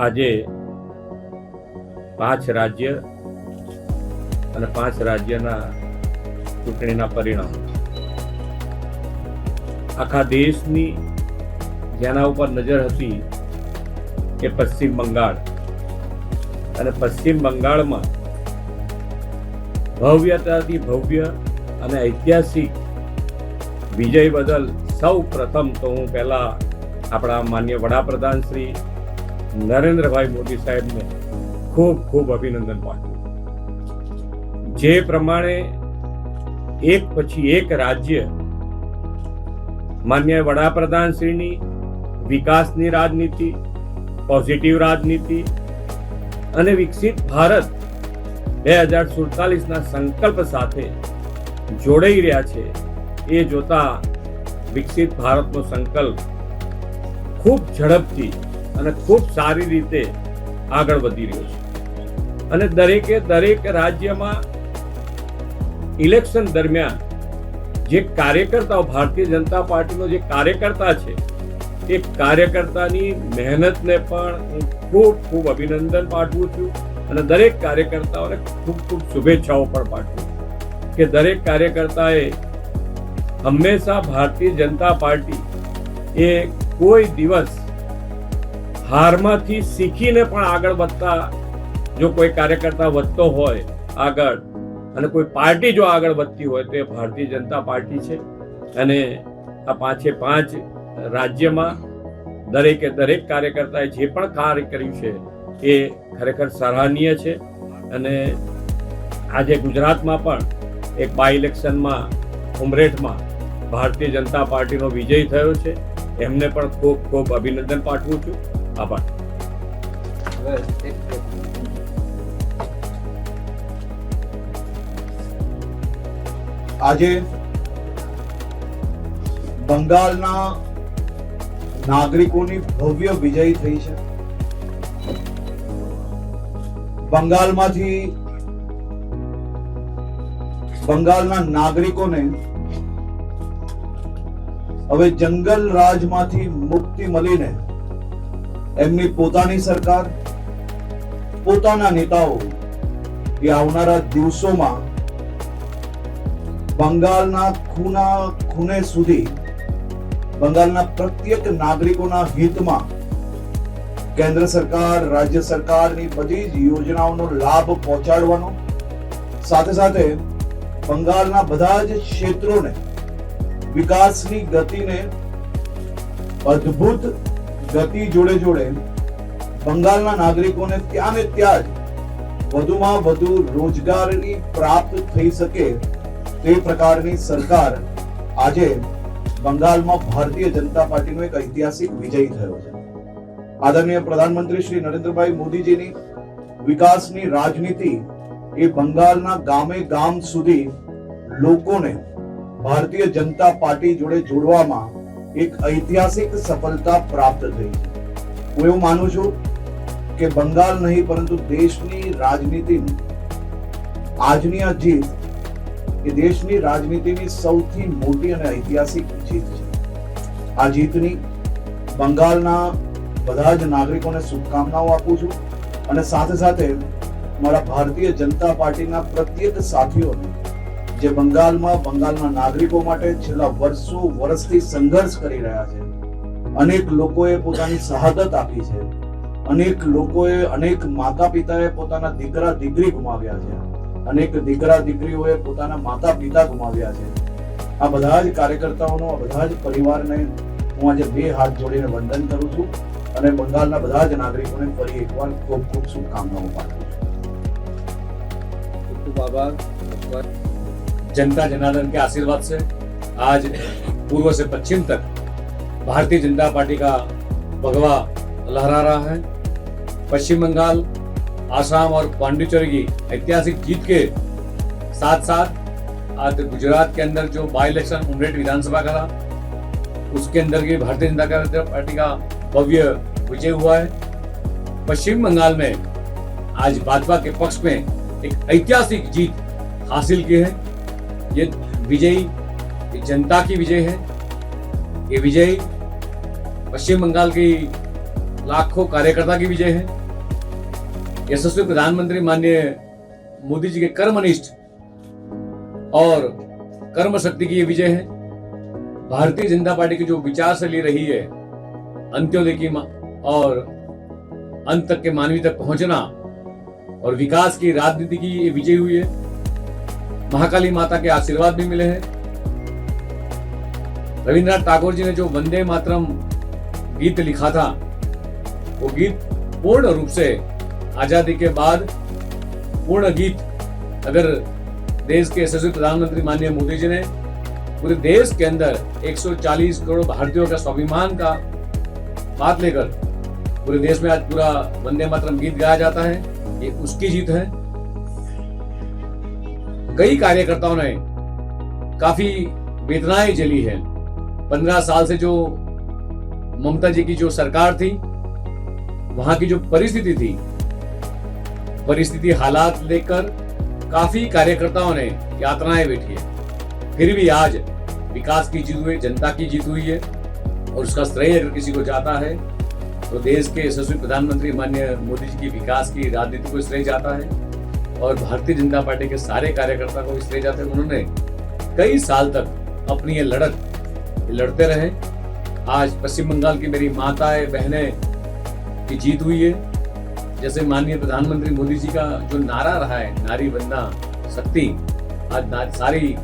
આજે 5 રાજ્ય અને 5 રાજ્યના ચૂંટણીના પરિણામ આખા દેશની જેના ઉપર નજર હતી કે પશ્ચિમ બંગાળ, અને પશ્ચિમ બંગાળમાં ભવ્યતાથી ભવ્ય અને ઐતિહાસિક વિજય બદલ સૌ પ્રથમ તો હું પહેલા આપણા માન્ય વડાપ્રધાન શ્રી નરેન્દ્રભાઈ મોદી સાહેબને ખૂબ ખૂબ અભિનંદન પાઠવું. જે પ્રમાણે એક પછી એક રાજ્ય માન્ય વડાપ્રધાન શ્રીની વિકાસની રાજનીતિ, પોઝિટિવ રાજનીતિ અને વિકસિત ભારત 2047ના સંકલ્પ સાથે જોડાઈ રહ્યા છે, એ જોતા વિકસિત ભારતનો સંકલ્પ ખૂબ ઝડપથી અને ખૂબ સારી રીતે આગળ વધી રહ્યો છે. અને દરેક રાજ્યમાં ઇલેક્શન દરમિયાન જે કાર્યકર્તાઓ, ભારતીય જનતા પાર્ટીનો જે કાર્યકર્તા છે, એ કાર્યકર્તાની મહેનતને પણ હું ખૂબ ખૂબ અભિનંદન પાઠવું છું અને દરેક કાર્યકર્તાઓને ખૂબ ખૂબ શુભેચ્છાઓ પણ પાઠવું કે દરેક કાર્યકર્તાએ હંમેશા ભારતીય જનતા પાર્ટી એ કોઈ દિવસ હારમાંથી શીખીને પણ આગળ વધતા, જો કોઈ કાર્યકર્તા વધતો હોય આગળ અને કોઈ પાર્ટી જો આગળ વધતી હોય તો એ ભારતીય જનતા પાર્ટી છે. અને આ 5 રાજ્યમાં દરેક કાર્યકર્તાએ જે પણ કાર્ય કર્યું છે એ ખરેખર સરાહનીય છે. અને આજે ગુજરાતમાં પણ એક બાય ઇલેક્શનમાં ઉમરેઠમાં ભારતીય જનતા પાર્ટીનો વિજય થયો છે. એમને પણ ખૂબ ખૂબ અભિનંદન પાઠવું છું. આભાર. આજે બંગાળના નાગરિકોની ભવ્ય વિજય થઈ છે. બંગાળના નાગરિકોને હવે જંગલ રાજમાંથી મુક્તિ મળીને એમની પોતાની સરકાર, પોતાના નેતાઓ એ આવનારા દિવસોમાં બંગાળના ખૂણે સુધી બંગાળના પ્રત્યેક નાગરિકોના હિતમાં કેન્દ્ર સરકાર, રાજ્ય સરકારની બધી જ યોજનાઓનો લાભ પહોંચાડવાનો, સાથે સાથે બંગાળના બધા જ ક્ષેત્રોને વિકાસની ગતિને અદ્ભુત ગતિ જોડે બંગાળના નાગરિકોને ત્યાં ને ત્યાં જ વધુમાં વધુ રોજગારી પ્રાપ્ત થઈ શકે તે પ્રકારની સરકાર આજે બંગાળમાં ભારતીય જનતા પાર્ટીનો એક ઐતિહાસિક વિજય થયો છે. આદરણીય પ્રધાનમંત્રી શ્રી નરેન્દ્રભાઈ મોદીજીની વિકાસની રાજનીતિ એ બંગાળના ગામે ગામ સુધી લોકોને ભારતીય જનતા પાર્ટી જોડે જોડવામાં એક ઐતિહાસિક સફળતા પ્રાપ્ત થઈ છે. હું એવું માનું છું કે બંગાળ નહીં પરંતુ દેશની રાજનીતિની આજની આ જીત એ દેશની રાજનીતિની સૌથી મોટી અને ઐતિહાસિક જીત છે. આ જીતની બંગાળના બધા જ નાગરિકોને શુભકામનાઓ આપું છું અને સાથે સાથે મારા ભારતીય જનતા પાર્ટીના પ્રત્યેક સાથીઓને જે બંગાળના નાગરિકો માટે છેલ્લા વર્ષથી સંઘર્ષ કરી રહ્યા છે, અનેક લોકોએ પોતાની શહાદત આપી છે, અનેક માતા પિતાએ પોતાના દીકરા દીકરી ગુમાવ્યા છે, અનેક દીકરા દીકરીઓએ પોતાના માતા પિતા ગુમાવ્યા છે. આ બધા જ કાર્યકર્તાઓનો, આ બધા જ પરિવારને હું આજે 2 હાથ જોડીને વંદન કરું છું અને બંગાળના બધા જ નાગરિકોને ફરી એકવાર ખૂબ ખૂબ શુભકામનાઓ પાઠવું છું. खूब आभार. जनता जनार्दन के आशीर्वाद से आज पूर्व से पश्चिम तक भारतीय जनता पार्टी का भगवा लहरा रहा है. पश्चिम बंगाल, आसाम और पांडिचेरी की ऐतिहासिक जीत के साथ साथ आज गुजरात के अंदर जो बाई इलेक्शन उमरेठ विधानसभा का था, उसके अंदर की भारतीय जनता पार्टी का भव्य विजय हुआ है. पश्चिम बंगाल में आज भाजपा के पक्ष में एक ऐतिहासिक जीत हासिल की है. ये विजय जनता की विजय है. ये विजय पश्चिम बंगाल की लाखों कार्यकर्ता की विजय है, यशस्वी प्रधानमंत्री माननीय मोदी जी के कर्मनिष्ठ और कर्म शक्ति की ये विजय है। भारतीय जनता पार्टी की जो विचार शैली रही है, अंत्योदय की और अंत तक के मानवी तक पहुंचना और विकास की राजनीति की ये विजय हुई है। महाकाली माता के आशीर्वाद भी मिले हैं। रविंद्रनाथ टैगोर जी ने जो वंदे मातरम गीत लिखा था, वो गीत पूर्ण रूप से आजादी के बाद पूर्ण गीत अगर देश के यशस्वी प्रधानमंत्री माननीय मोदी जी ने पूरे देश के अंदर 140 करोड़ भारतीयों का स्वाभिमान का बात लेकर पूरे देश में आज पूरा वंदे मातरम गीत गाया जाता है, ये उसकी जीत है। कई कार्यकर्ताओं ने काफी वेदनाएं झेली है। 15 साल से जो ममता जी की जो सरकार थी, वहां की जो परिस्थिति हालात लेकर काफी कार्यकर्ताओं ने यातनाएं बैठी है। फिर भी आज विकास की जीत हुई, जनता की जीत हुई है और उसका श्रेय अगर किसी को जाता है तो देश के यशस्वी प्रधानमंत्री माननीय मोदी जी की विकास की राजनीति को श्रेय जाता है और भारतीय जनता पार्टी के सारे कार्यकर्ता को श्रेय जाता है। उन्होंने कई साल तक अपनी ये लड़त लड़ते रहे। आज पश्चिम बंगाल की मेरी माताएं बहनें की जीत हुई है। जैसे माननीय प्रधानमंत्री मोदी जी का जो नारा रहा है, नारी वंदना शक्ति, आज सारी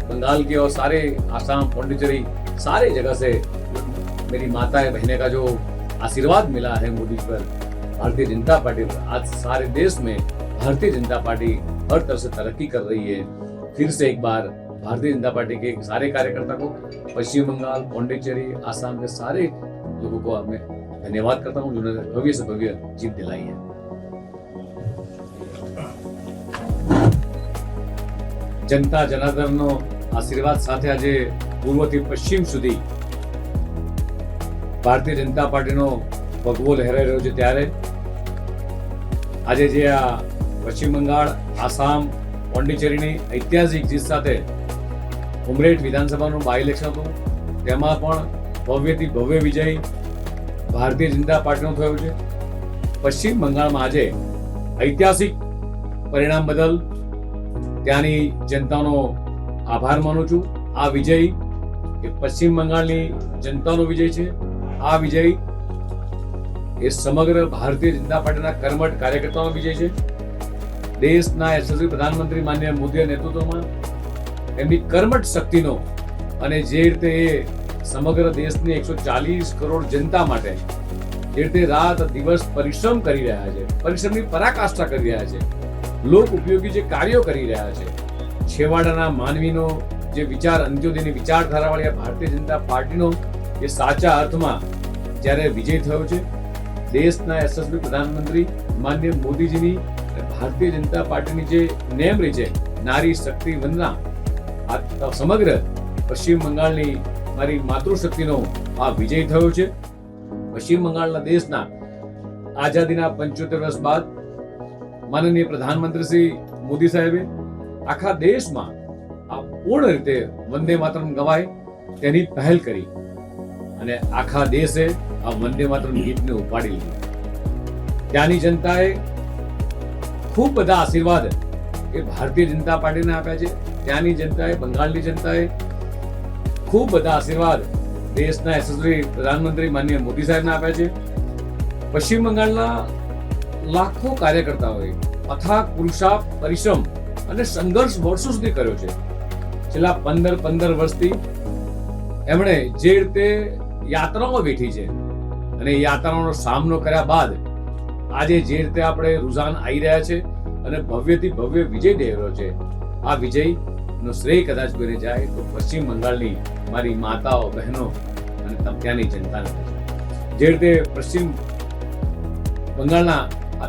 बंगाल के और सारे आसाम, पौंडीचेरी, सारे जगह से मेरी माताएं बहनें का जो आशीर्वाद मिला है मोदी जी पर, भारतीय जनता पार्टी पर, आज सारे देश में भारतीय जनता पार्टी हर तरह से तरक्की कर रही है। फिर से एक बार भारतीय जनता पार्टी के सारे कार्यकर्ता को, पश्चिम बंगाल, पौंडीचेरी, आसाम के सारे लोगों को मैं धन्यवाद करता हूँ जिन्होंने भव्य से भव्य जीत दिलाई है। जनता जनार्दनનો આશીર્વાદ સાથે આજે પૂર્વથી પશ્ચિમ સુધી ભારતીય જનતા પાર્ટીનો ભગવો લહેરાઈ રહ્યો છે, ત્યારે આજે જે આ પશ્ચિમ બંગાળ, આસામ, પોંડિચેરીની ઐતિહાસિક જીત સાથે ઉમરેઠ વિધાનસભાનું બાય ઇલેક્શન હતું, તેમાં પણ ભવ્યથી ભવ્ય વિજય ભારતીય જનતા પાર્ટીનો થયો છે। પશ્ચિમ બંગાળમાં આજે ઐતિહાસિક પરિણામ બદલ ત્યાંની જનતાનો આભાર માનું છું। આ વિજય એ પશ્ચિમ બંગાળની જનતાનો વિજય છે। આ વિજય એ સમગ્ર ભારતીય જનતા પાર્ટીના કર્મઠ કાર્યકર્તાઓનો વિજય છે। દેશના યશસ્વી પ્રધાનમંત્રી માનનીય મોદીના નેતૃત્વમાં એમની કર્મઠ શક્તિનો અને જે રીતે એ સમગ્ર દેશની 140 કરોડ જનતા માટે જે રીતે રાત દિવસ પરિશ્રમ કરી રહ્યા છે, પરિશ્રમની પરાકાષ્ઠા કરી રહ્યા છે, લોક ઉપયોગી જે કાર્યો કરી રહ્યા છે, છેવાડાના માનવીનો જે વિચાર, અંત્યોદયની વિચારધારાવાળી આ ભારતીય જનતા પાર્ટીનો એ સાચા અર્થમાં જ્યારે વિજય થયો છે, દેશના યશસ્વી પ્રધાનમંત્રી માનનીય મોદીજીની ભારતીય જનતા પાર્ટીની જે નેમ રહી છે, નારી શક્તિ વંદના, આ સમગ્ર પશ્ચિમ બંગાળની મારી માતૃશક્તિનો આ વિજય થયો છે। પશ્ચિમ બંગાળના દેશના આઝાદીના 75 વર્ષ બાદ માનનીય પ્રધાનમંત્રી શ્રી મોદી સાહેબે આખા દેશમાં આ પૂર્ણ રીતે વંદે માતરમ ગવાય તેની પહેલ કરી અને આખા દેશે આ વંદે માતરમ ગીતને ઉપાડી લીધું। ત્યાંની જનતાએ ખૂબ બધા આશીર્વાદ એ ભારતીય જનતા પાર્ટીને આપ્યા છે। ત્યાંની જનતાએ, બંગાળની જનતાએ ખૂબ બધા આશીર્વાદ દેશના યશસ્વી પ્રધાનમંત્રી માનનીય મોદી સાહેબને આપ્યા છે। પશ્ચિમ બંગાળના લાખો કાર્યકર્તાઓએ અથાગ પુરુષાર્થ, પરિશ્રમ અને સંઘર્ષ વર્ષો સુધી કર્યો છે। છેલ્લા 15 વર્ષથી એમણે જે રીતે યાત્રાઓ વેઠી છે અને યાત્રાઓનો સામનો કર્યા બાદ આજે જે રીતે આપણે રુઝાન આવી રહ્યા છે અને ભવ્યથી ભવ્ય વિજય થઈ રહ્યો છે, આ વિજયનો શ્રેય કદાચ કોઈને જાય તો પશ્ચિમ બંગાળની મારી માતાઓ, બહેનો અને ત્યાંની જનતાને છે। જે રીતે પશ્ચિમ બંગાળના આ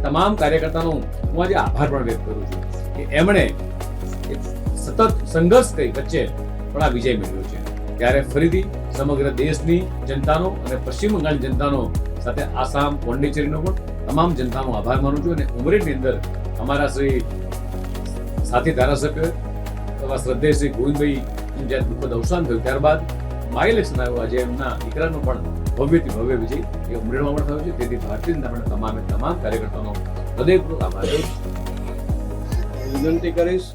તમામ કાર્યકર્તાનો હું આજે આભાર પણ વ્યક્ત કરું છું કે એમણે સતત સંઘર્ષ કરી વચ્ચે પણ આ વિજય મેળવ્યો છે। ત્યારે ફરીથી સમગ્ર દેશની જનતાનો અને પશ્ચિમ બંગાળની જનતાનો સાથે આસામ, પોંડિચેરીનો પણ તમામ જનતાનો આભાર માનું છું। અને ઉમરેઠની અંદર અમારા શ્રી સાથી ધારાસભ્ય એવા શ્રદ્ધેય શ્રી ગોવિંદભાઈ જ્યારે દુઃખદ અવસાન થયું ત્યારબાદ બાય ઇલેક્શન આવ્યું, આજે એમના દીકરાનો પણ ભવ્યથી ભવ્ય વિજય એ ઉમરેઠમાં થયો છે. તેથી ભારતીય જનતા પાર્ટીના તમામ કાર્યકર્તાઓનો હૃદયપૂર્વક આભાર. વિનંતી કરીશ